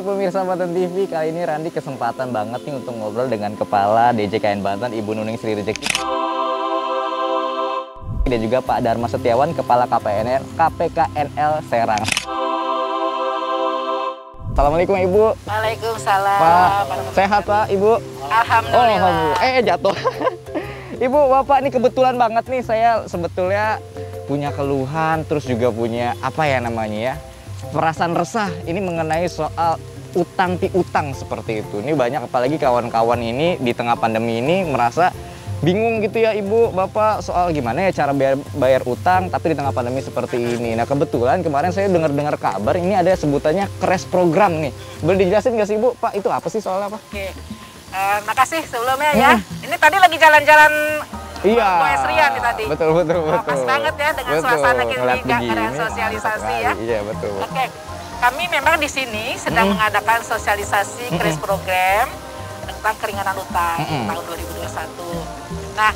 Hai pemirsa Banten TV, kali ini Randi kesempatan banget nih untuk ngobrol dengan Kepala DJKN Banten, Ibu Nuning Sri Rejeki. Dan juga Pak Dharma Setiawan, Kepala KPKNL Serang. Assalamualaikum Ibu. Waalaikumsalam. Pak, sehat Pak Ibu? Alhamdulillah. Jatuh. Ibu, Bapak nih kebetulan banget nih, saya sebetulnya punya keluhan, terus juga punya apa ya namanya ya, perasaan resah ini mengenai soal utang piutang seperti itu. Ini banyak apalagi kawan-kawan ini di tengah pandemi ini merasa bingung gitu ya Ibu, Bapak soal gimana ya cara bayar utang tapi di tengah pandemi seperti ini. Nah kebetulan kemarin saya dengar kabar ini ada sebutannya crash program nih. Boleh dijelasin nggak sih Ibu, Pak itu apa sih soalnya apa? Oke, makasih sebelumnya ya. Ini tadi lagi jalan-jalan Bu Esrian nih tadi. Betul. Pas banget ya dengan suasana kita ada sosialisasi ya. Iya betul. Oke, kami memang di sini sedang mengadakan sosialisasi crash program tentang keringanan utang tahun 2021. Nah,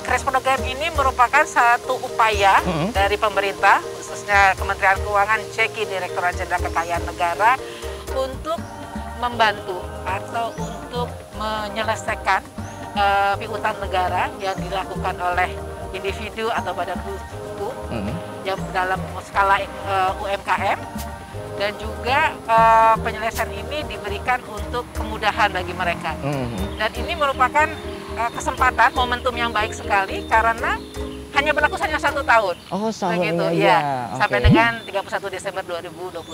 crash program ini merupakan satu upaya dari pemerintah, khususnya Kementerian Keuangan, CEKI, Direktorat Jenderal Kekayaan Negara, untuk membantu atau untuk menyelesaikan piutang negara yang dilakukan oleh individu atau badan hukum yang dalam skala UMKM, dan juga penyelesaian ini diberikan untuk kemudahan bagi mereka. Dan ini merupakan kesempatan, momentum yang baik sekali karena hanya berlaku hanya 1 tahun. Oh, begitu ya. Sampai dengan 31 Desember 2021.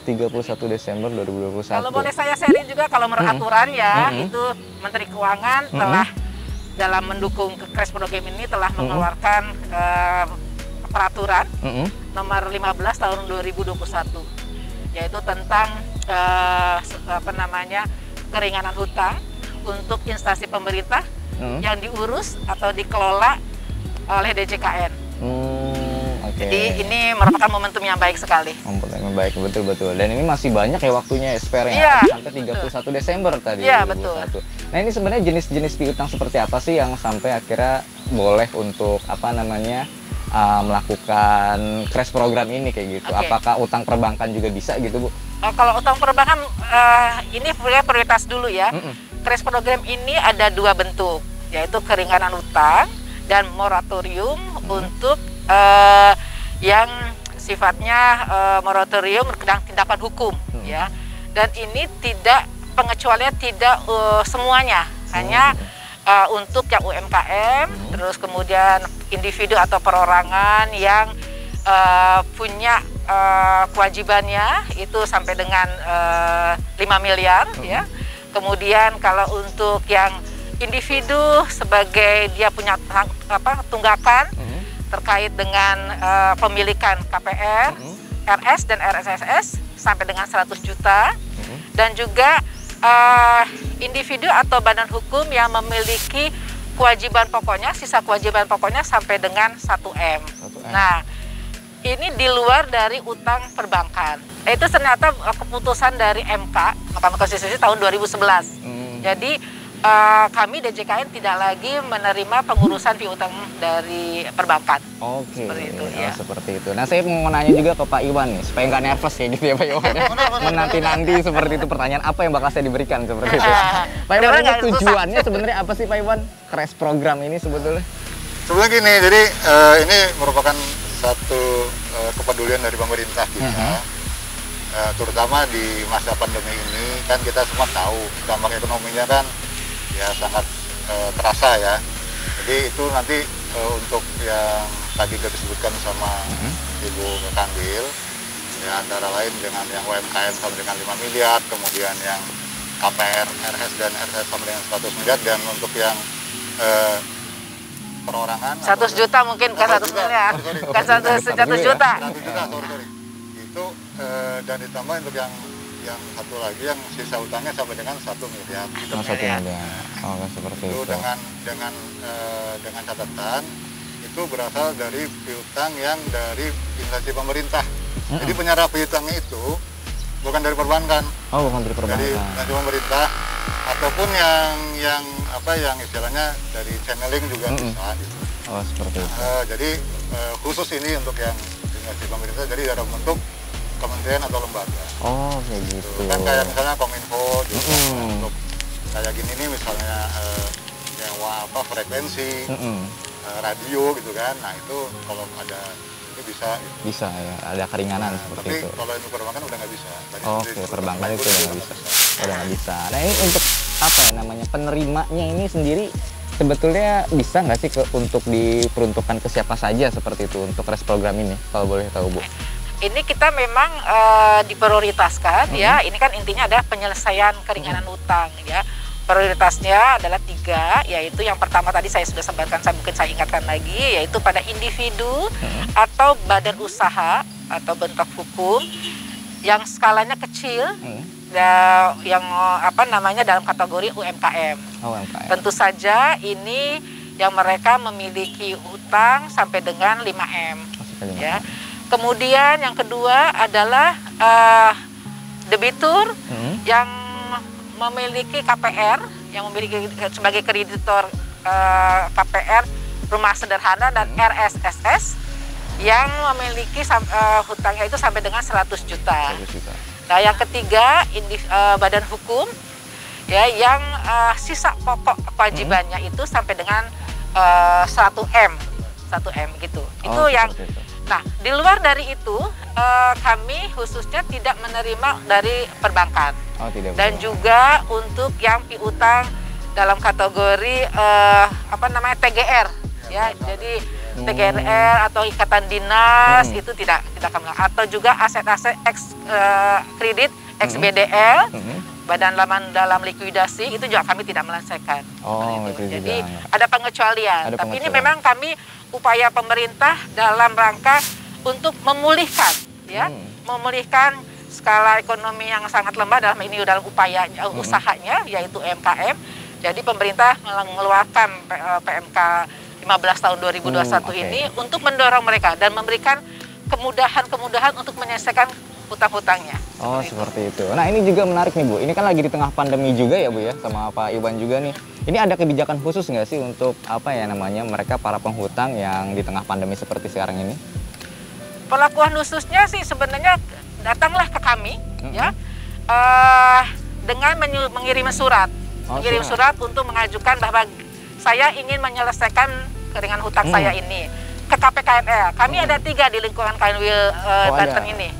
31 Desember 2021. Kalau boleh saya sharing juga kalau menurut aturan ya, itu Menteri Keuangan telah dalam mendukung crash program ini telah mengeluarkan peraturan nomor 15 tahun 2021, yaitu tentang keringanan hutang untuk instansi pemerintah yang diurus atau dikelola oleh DJKN. Jadi ini merupakan momentum yang baik sekali. Momentum yang baik, betul. Dan ini masih banyak ya waktunya spare-nya sampai 31 Desember tadi. Iya, betul. Nah ini sebenarnya jenis-jenis piutang seperti apa sih yang sampai akhirnya boleh untuk melakukan crash program ini kayak gitu? Apakah utang perbankan juga bisa gitu Bu? Kalau utang perbankan ini prioritas dulu ya. Crash program ini ada 2 bentuk, yaitu keringanan utang dan moratorium untuk yang sifatnya moratorium dan tindakan hukum ya. Dan ini tidak, pengecualian tidak semuanya, hanya untuk yang UMKM, terus kemudian individu atau perorangan yang punya kewajibannya itu sampai dengan 5 miliar ya. Kemudian kalau untuk yang individu sebagai dia punya tunggakan terkait dengan pemilikan KPR, RS dan RSSS sampai dengan 100 juta. Dan juga individu atau badan hukum yang memiliki kewajiban pokoknya, sisa kewajiban pokoknya sampai dengan 1M. Nah, ini di luar dari utang perbankan. Itu ternyata keputusan dari MK, Mahkamah Konstitusi tahun 2011. Jadi kami DJKN tidak lagi menerima pengurusan piutang dari perbankan. Seperti itu ya. Seperti itu. Nah saya mau nanya juga ke Pak Iwan nih, supaya nggak nervous ya gitu ya Pak Iwan. Menanti-nanti seperti itu pertanyaan apa yang bakal saya diberikan seperti itu. Pak Iwan, ini tujuannya sebenarnya apa sih Pak Iwan? Crash program ini sebetulnya? Sebenarnya gini, jadi ini merupakan satu kepedulian dari pemerintah kita. Terutama di masa pandemi ini kan kita semua tahu dampak ekonominya kan ya sangat terasa ya. Jadi itu nanti untuk yang tadi sudah disebutkan sama Ibu Kandil ya, antara lain dengan yang UMKM sampai dengan 5 miliar, kemudian yang KPR, RS dan RS sampai dengan 100 miliar, dan untuk yang perorangan 100 juta mungkin bukan 100 miliar, bukan 100 juta. 100 juta, sorry. Itu dan ditambah untuk yang satu lagi yang sisa utangnya sampai dengan 1 miliar. Seperti itu. itu. Dengan catatan itu berasal dari piutang yang dari instansi pemerintah. Jadi penyerap piutangnya itu bukan dari perbankan. Bukan dari perbankan. Dari instansi pemerintah ataupun yang istilahnya dari channeling juga bisa. Gitu. Seperti itu. Jadi khusus ini untuk yang instansi pemerintah, jadi dalam bentuk kementerian atau lembaga. Oh, kayak gitu. Kan kayak misalnya Kominfo juga untuk kayak gini nih misalnya nyewa apa frekuensi radio gitu kan. Nah itu kalau ada itu bisa. Bisa ya, ada keringanan seperti tapi itu. kalau untuk perbankan udah nggak bisa. Oke, perbankan itu udah nggak bisa. Udah nggak bisa. Nah ini untuk apa ya namanya penerimanya ini sendiri sebetulnya bisa nggak sih untuk diperuntukkan ke siapa saja seperti itu untuk RES program ini kalau boleh tahu Bu? Ini kita memang diprioritaskan ya. Ini kan intinya adalah penyelesaian keringanan utang ya. Prioritasnya adalah 3, yaitu yang pertama tadi saya sudah sebutkan, mungkin saya ingatkan lagi, yaitu pada individu atau badan usaha atau bentuk hukum yang skalanya kecil, yang apa namanya dalam kategori UMKM. Oh, UMKM. Tentu saja ini yang mereka memiliki utang sampai dengan 5M. Ya. Kemudian yang kedua adalah debitur yang memiliki KPR, yang memiliki sebagai kreditor KPR rumah sederhana dan RSSS yang memiliki hutangnya itu sampai dengan 100 juta. Nah, yang ketiga badan hukum ya yang sisa pokok kewajibannya itu sampai dengan 1M gitu. Itu yang Nah, di luar dari itu, kami khususnya tidak menerima dari perbankan. Oh, tidak. Dan juga untuk yang piutang dalam kategori TGR, ya. Jadi TGR atau ikatan dinas itu tidak kami. Atau juga aset-aset kredit XBDL, badan dalam likuidasi itu juga kami tidak menyelesaikan. Oh, itu. Jadi ada pengecualian. Tapi ini memang kami upaya pemerintah dalam rangka untuk memulihkan ya, memulihkan skala ekonomi yang sangat lemah dalam ini dalam upaya usahanya yaitu UMKM. Jadi pemerintah mengeluarkan PMK 15 tahun 2021 ini untuk mendorong mereka dan memberikan kemudahan-kemudahan untuk menyelesaikan hutang-hutangnya. Oh, seperti itu. Nah, ini juga menarik nih Bu. Ini kan lagi di tengah pandemi juga ya Bu ya, sama Pak Iwan juga nih. Ini ada kebijakan khusus nggak sih untuk apa ya namanya mereka para penghutang yang di tengah pandemi seperti sekarang ini? Perlakuan khususnya sih sebenarnya datanglah ke kami ya dengan mengirim surat, surat untuk mengajukan bahwa saya ingin menyelesaikan keringanan hutang saya ini ke KPKNL. Kami ada 3 di lingkungan KNWIL Banten ini.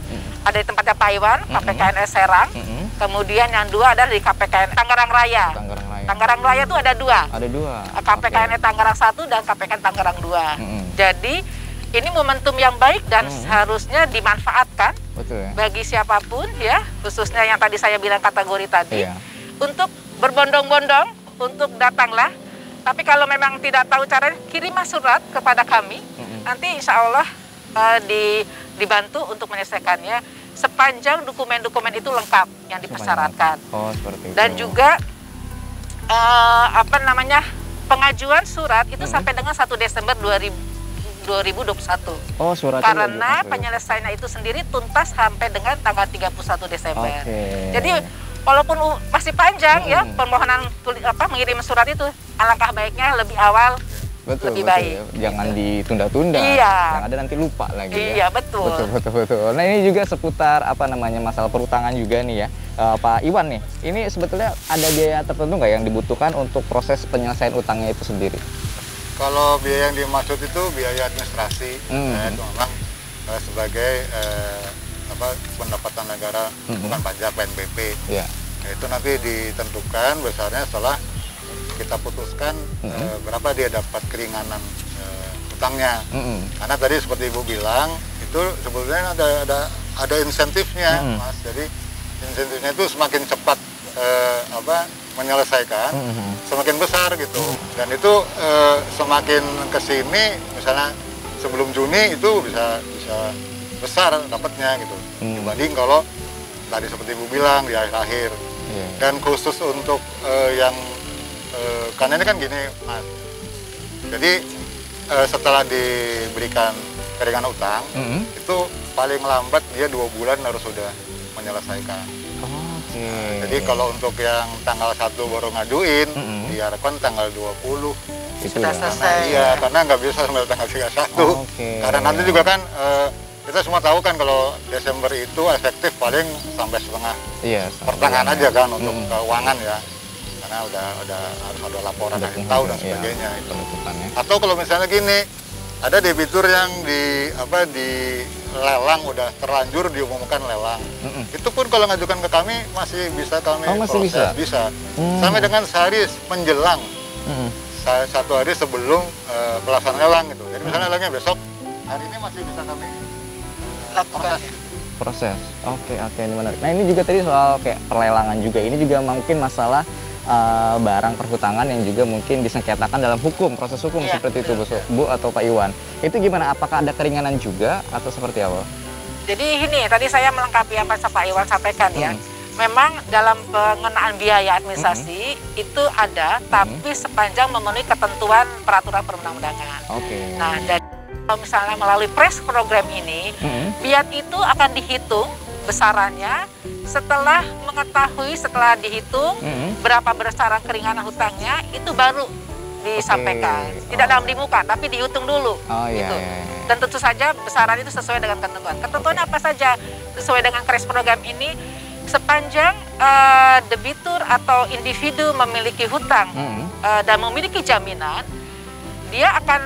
Ada di tempatnya Pak Iwan, KPKNL Serang. Kemudian yang 2 ada di KPKN Tangerang Raya. Tangerang Raya itu ada 2. Ada 2. KPKN Tangerang 1 dan KPKN Tangerang 2. Jadi ini momentum yang baik dan seharusnya dimanfaatkan bagi siapapun ya, khususnya yang tadi saya bilang kategori tadi, untuk berbondong-bondong untuk datanglah. Tapi kalau memang tidak tahu caranya, kirimlah surat kepada kami. Nanti insya Allah dibantu untuk menyelesaikannya sepanjang dokumen-dokumen itu lengkap yang dipersyaratkan. Oh, seperti itu. Dan juga pengajuan surat itu sampai dengan 1 Desember 2021. Oh, surat. Karena penyelesaiannya itu sendiri tuntas sampai dengan tanggal 31 Desember. Jadi walaupun masih panjang ya permohonan mengirim surat itu, alangkah baiknya lebih awal. Lebih baik. Ya. Jangan ditunda-tunda. Iya. Yang ada nanti lupa lagi. Iya, betul. Betul. Nah, ini juga seputar masalah perutangan juga nih ya. Pak Iwan nih, ini sebetulnya ada biaya tertentu nggak yang dibutuhkan untuk proses penyelesaian utangnya itu sendiri? Kalau biaya yang dimaksud itu biaya administrasi, itu memang sebagai pendapatan negara, bukan pajak, PNBP. Yeah. Itu nanti ditentukan besarnya setelah kita putuskan berapa dia dapat keringanan utangnya. Karena tadi seperti Ibu bilang itu sebetulnya ada insentifnya, Mas. Jadi insentifnya itu semakin cepat menyelesaikan, semakin besar gitu. Dan itu semakin kesini, misalnya sebelum Juni itu bisa besar dapatnya gitu. Dibanding kalau tadi seperti Ibu bilang di akhir-akhir. Dan khusus untuk yang karena ini kan gini, Mas. Jadi setelah diberikan keringanan utang, itu paling lambat dia 2 bulan harus sudah menyelesaikan. Jadi kalau untuk yang tanggal 1 baru ngajuin, diharapkan tanggal 20 sudah selesai. Iya, karena nggak bisa sampai tanggal 31. Karena nanti juga kan kita semua tahu kan kalau Desember itu efektif paling sampai setengah Iya. pertengahan aja kan untuk keuangan ya, karena udah harus ada laporan akhir tahun dan sebagainya itu. Penutupannya. Atau kalau misalnya gini, ada debitur yang di lelang udah terlanjur diumumkan lelang. Itu pun kalau ngajukan ke kami masih bisa kami masih proses, bisa. Sampai dengan sehari menjelang. 1 hari sebelum pelaksanaan lelang gitu. Jadi misalnya lelangnya besok, hari ini masih bisa kami Lakukan. Proses. Oke, ini menarik. Nah, ini juga tadi soal kayak perlelangan juga. Ini juga mungkin masalah barang perhutangan yang juga mungkin disengketakan dalam hukum, proses hukum seperti itu, Bu atau Pak Iwan. Itu gimana? Apakah ada keringanan juga atau seperti apa? Jadi ini tadi saya melengkapi apa yang Pak Iwan sampaikan ya. Memang dalam pengenaan biaya administrasi itu ada, tapi sepanjang memenuhi ketentuan peraturan perundang-undangan. Oke. Nah, jadi kalau misalnya melalui PRES program ini, biaya itu akan dihitung besarannya setelah dihitung berapa besaran keringanan hutangnya, itu baru disampaikan. Tidak dalam di muka, tapi dihitung dulu. Gitu. Dan tentu saja besaran itu sesuai dengan ketentuan. Ketentuannya apa saja? Sesuai dengan KRES program ini, sepanjang debitur atau individu memiliki hutang dan memiliki jaminan, dia akan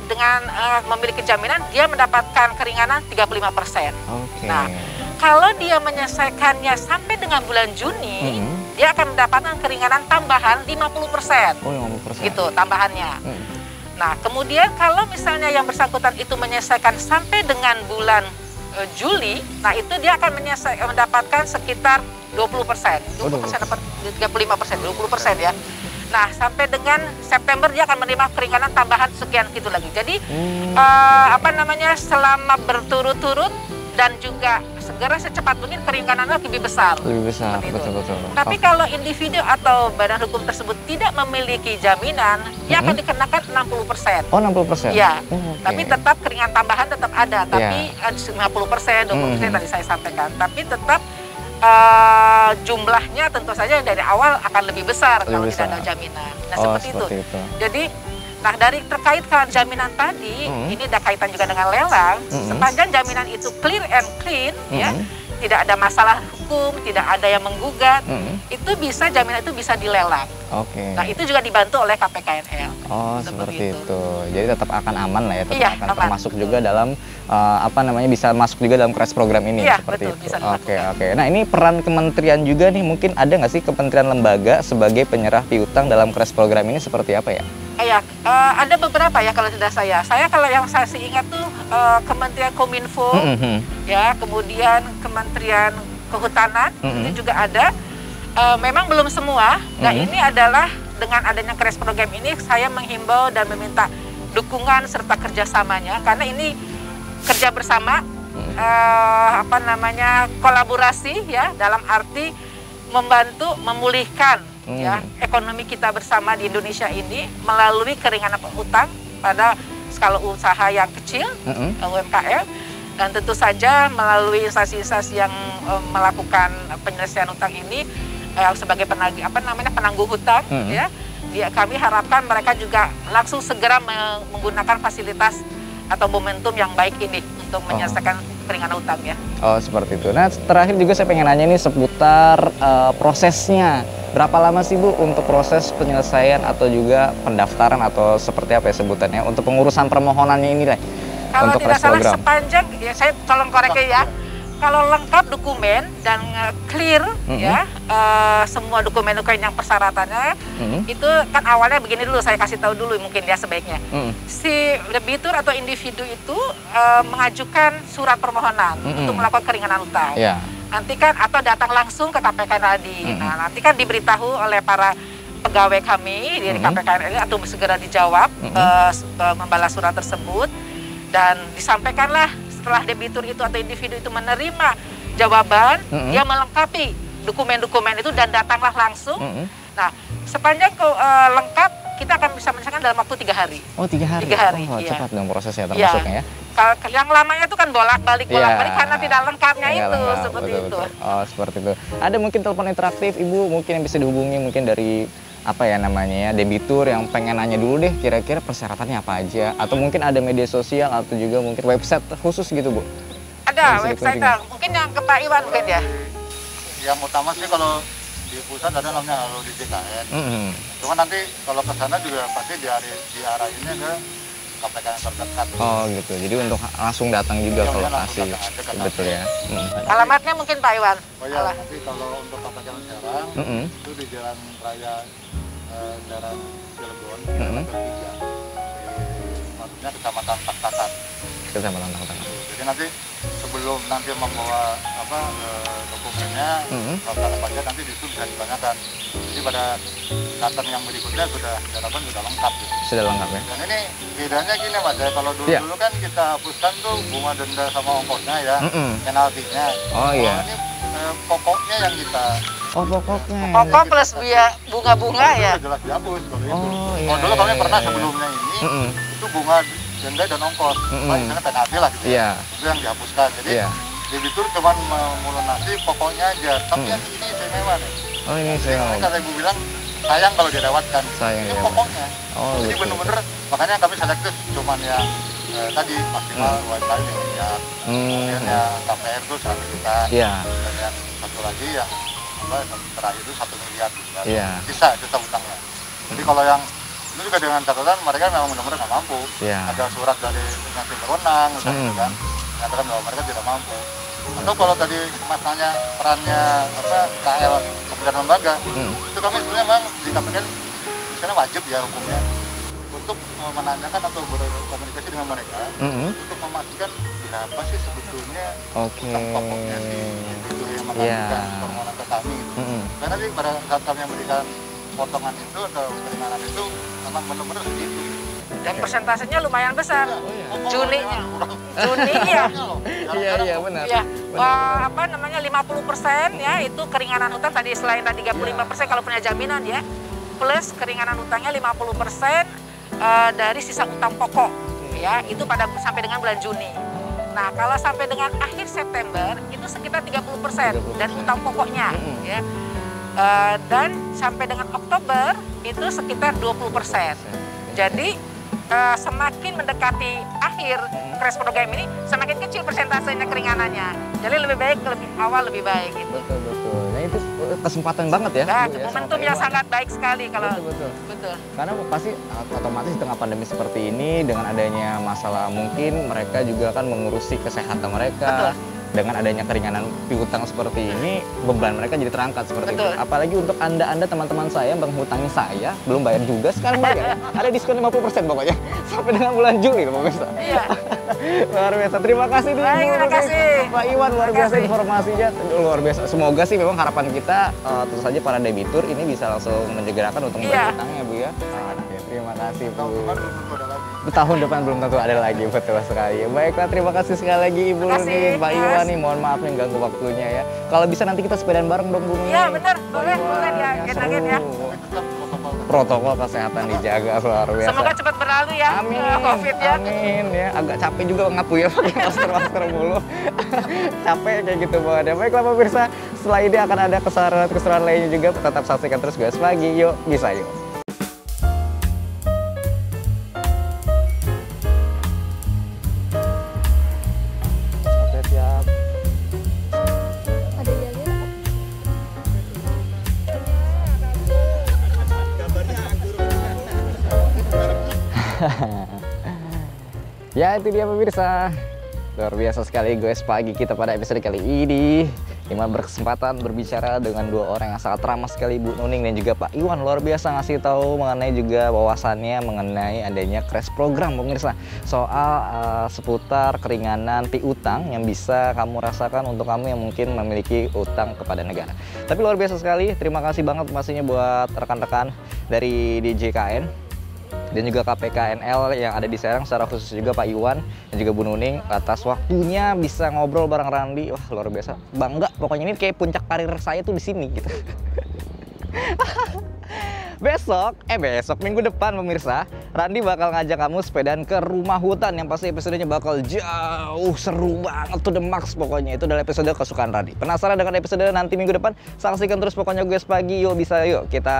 dengan memiliki jaminan, dia mendapatkan keringanan 35%. Nah, kalau dia menyelesaikannya sampai dengan bulan Juni, dia akan mendapatkan keringanan tambahan 50%. 50%. Gitu tambahannya. Nah, kemudian kalau misalnya yang bersangkutan itu menyelesaikan sampai dengan bulan Juli, nah itu dia akan mendapatkan sekitar 20%. 20% dapat 35%, 20% ya. Nah, sampai dengan September dia akan menerima keringanan tambahan sekian gitu lagi. Jadi selama berturut-turut dan juga segera secepat mungkin keringanannya lebih besar. Lebih besar, betul. Tapi kalau individu atau badan hukum tersebut tidak memiliki jaminan, dia akan dikenakan 60%. Oh, 60%? Iya. Tapi tetap keringanan tambahan tetap ada, tapi 50%, 20% tadi saya sampaikan. Tapi tetap jumlahnya tentu saja dari awal akan lebih besar kalau tidak ada jaminan. Nah, seperti itu. Jadi, dari terkait jaminan tadi, ini ada kaitan juga dengan lelang. Sepanjang jaminan itu clear and clean, ya, tidak ada masalah hukum, tidak ada yang menggugat, itu jaminan itu bisa dilelang. Nah, itu juga dibantu oleh KPKNL. Oh, seperti itu. Jadi tetap akan aman lah ya, tetap akan termasuk juga dalam bisa masuk juga dalam KRES program ini. Iya, seperti betul, itu. Bisa Oke. Nah, ini peran kementerian juga nih, mungkin ada nggak sih kementerian lembaga sebagai penyerah piutang dalam KRES program ini seperti apa ya? Ada beberapa ya kalau tidak saya. Kalau yang saya ingat tuh Kementerian Kominfo, ya, kemudian Kementerian Kehutanan itu juga ada. Memang belum semua. Nah, ini adalah dengan adanya KRES program ini saya menghimbau dan meminta dukungan serta kerjasamanya karena ini kerja bersama, kolaborasi ya dalam arti membantu memulihkan ya ekonomi kita bersama di Indonesia ini melalui keringanan hutang pada skala usaha yang kecil, UMKM, dan tentu saja melalui instansi-instansi yang melakukan penyelesaian hutang ini sebagai penangguh hutang ya. Kami harapkan mereka juga langsung segera menggunakan fasilitas atau momentum yang baik ini untuk menyelesaikan keringanan hutang ya. Oh, seperti itu. Nah, terakhir juga saya pengen nanya nih seputar prosesnya. Berapa lama sih Bu untuk proses penyelesaian atau juga pendaftaran atau seperti apa ya sebutannya untuk pengurusan permohonannya ini lah? Kalau tidak salah sepanjang, ya saya tolong koreksi ya. Kalau lengkap dokumen dan clear ya semua dokumen-dokumen yang persyaratannya itu kan awalnya begini dulu, saya kasih tahu dulu mungkin ya sebaiknya. Si debitur atau individu itu mengajukan surat permohonan untuk melakukan keringanan hutang. Nanti kan atau datang langsung ke KPK tadi. Nah, nanti kan diberitahu oleh para pegawai kami dari KPK ini atau segera dijawab membalas surat tersebut dan disampaikanlah setelah debitur itu atau individu itu menerima jawaban, dia melengkapi dokumen-dokumen itu dan datanglah langsung. Nah, sepanjang lengkap, kita akan bisa menyelesaikan dalam waktu 3 hari. Oh, 3 hari? 3 hari, iya. Cepat dong prosesnya termasuknya ya? Yang lamanya itu kan bolak-balik karena tidak lengkapnya itu, seperti itu. Oh, seperti itu. Ada mungkin telepon interaktif, Ibu, mungkin yang bisa dihubungi mungkin dari debitur yang pengen nanya dulu deh kira-kira persyaratannya apa aja, atau mungkin ada media sosial atau juga mungkin website khusus gitu Bu? ada bisa website dikunjungi. mungkin yang ke Pak Iwan mungkin ya. Yang utama sih kalau di pusat ada namanya Halo di JKN. Cuma nanti kalau ke sana juga pasti diarahinnya ke KPK yang terdekat. Oh gitu, jadi untuk langsung datang juga Iya, ke langsung lokasi. datang aja ke Betul ya. Alamatnya mungkin Pak Iwan. Oh ya, nanti kalau untuk KPK Serang itu di Jalan Raya daerah Cilegon, Jalan Ketiga, maksudnya Kecamatan Taktakan. Kecamatan Tangtangan. Jadi nanti sebelum nanti membawa dokumennya, kalau pajak nanti di situ bisa ditanyakan. Jadi pada datang yang berikutnya sudah harapan sudah lengkap. Gitu. Sudah lengkap ya. Dan ini bedanya gini Mas, ya kalau dulu kan kita hapuskan tuh bunga denda sama ongkosnya ya, penaltinya. Oh iya. Ini pokoknya yang kita Oh pokoknya. Pokok plus bunga-bunga ya. Udah jelas dihapus kalau itu. Oh iya. Kalau dulu kami pernah iya. sebelumnya ini itu bunga denda dan ongkos, misalnya penalti lah gitu Iya. ya. Itu yang dihapuskan. Jadi Iya. debitur cuma melunasi pokoknya aja, tapi yang ini istimewa nih. Oh ini Jadi saya. kata ibu bilang sayang kalau dilewatkan. Sayang Ini dilewatkan. pokoknya. Oh Jadi gitu. bener-bener makanya kami selektif cuman yang tadi maksimal UMKM ya. Kemudian yang KPR itu 100 juta. Iya. Dan yang satu lagi yang terakhir itu 1 miliar gitu kan. Iya. Sisa utangnya. Jadi kalau yang itu juga dengan catatan mereka memang benar-benar nggak mampu. Iya. Ada surat dari instansi berwenang misalnya kan, menyatakan bahwa mereka tidak mampu. Atau kalau tadi masalahnya perannya KL kementerian lembaga, itu kami sebenarnya memang di KPK misalnya wajib ya hukumnya untuk menanyakan atau berkomunikasi dengan mereka untuk memastikan berapa sih sebetulnya utang pokoknya sih itu yang mengajukan permohonan ke kami. Karena sih pada saat kami memberikan potongan itu atau keringanan itu memang benar-benar segitu. Dan persentasenya lumayan besar. Juninya. Iya benar. Ya, apa namanya 50% ya itu keringanan utang tadi selain tadi 35% kalau punya jaminan ya. Plus keringanan utangnya 50% dari sisa utang pokok ya, itu pada sampai dengan bulan Juni. Nah, kalau sampai dengan akhir September itu sekitar 30% dan utang pokoknya ya. Dan sampai dengan Oktober itu sekitar 20%. Jadi semakin mendekati akhir crash program ini semakin kecil persentasenya keringanannya. Jadi lebih baik lebih awal lebih baik gitu. Betul. Nah itu kesempatan banget ya. Nah, Bu, ya, momentum yang sangat baik sekali kalau betul. Karena pasti otomatis di tengah pandemi seperti ini dengan adanya masalah mungkin mereka juga akan mengurusi kesehatan mereka. Betul. Dengan adanya keringanan piutang seperti ini, beban mereka jadi terangkat seperti itu. Apalagi untuk Anda teman-teman saya yang menghutangi saya, belum bayar juga, sekarang bayar ya. Ada diskon 50% pokoknya, sampai dengan bulan Juli Pak Pemirsa. Iya. Luar biasa, terima kasih nih terima kasih. Pak Iwan, luar biasa informasinya. Luar biasa, semoga sih memang harapan kita, tentu saja para debitur ini bisa langsung menjegerakan untuk membayar utangnya Bu ya. Oke, terima kasih Bu. Tahun depan belum tentu ada lagi, betul sekali. Baiklah, terima kasih sekali lagi Ibu nih, Pak Iwan nih, mohon maaf nih ganggu waktunya ya. Kalau bisa nanti kita sepedaan bareng dong Bu. Iya benar, boleh ya, genagin ya. Protokol kesehatan dijaga luar biasa. Semoga cepat berlalu ya, COVID ya. Amin ya, agak capek juga ngaku ya pakai masker mulu. Capek kayak gitu banget ya. Baiklah pemirsa, setelah ini akan ada keseruan lainnya juga, tetap saksikan terus Guys Pagi. Yuk, bisa yuk. Ya itu dia pemirsa, luar biasa sekali Guys Pagi kita pada episode kali ini, dimana berkesempatan berbicara dengan dua orang yang sangat ramah sekali, Bu Nuning dan juga Pak Iwan. Luar biasa ngasih tahu mengenai juga wawasannya mengenai adanya crash program pemirsa, soal seputar keringanan piutang yang bisa kamu rasakan untuk kamu yang mungkin memiliki utang kepada negara. Tapi luar biasa sekali, terima kasih banget pastinya buat rekan-rekan dari DJKN dan juga KPKNL yang ada di Serang, secara khusus juga Pak Iwan dan juga Bu Nuning atas waktunya bisa ngobrol bareng Randi. Wah luar biasa, bangga pokoknya, ini kayak puncak karir saya tuh di sini gitu. Besok minggu depan pemirsa, Randi bakal ngajak kamu sepedaan ke rumah hutan yang pasti episodenya bakal jauh seru banget tuh, the max pokoknya. Itu adalah episode kesukaan Randi. Penasaran dengan episode nanti minggu depan? Saksikan terus pokoknya Guys Pagi. Yuk bisa yuk kita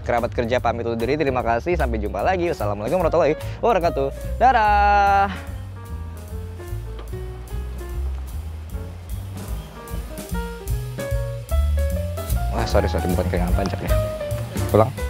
kerabat kerja pamit undur diri. Terima kasih, sampai jumpa lagi. Wassalamualaikum warahmatullahi wabarakatuh. Dadah. sorry bukan keringanan pajak ya. Ulang.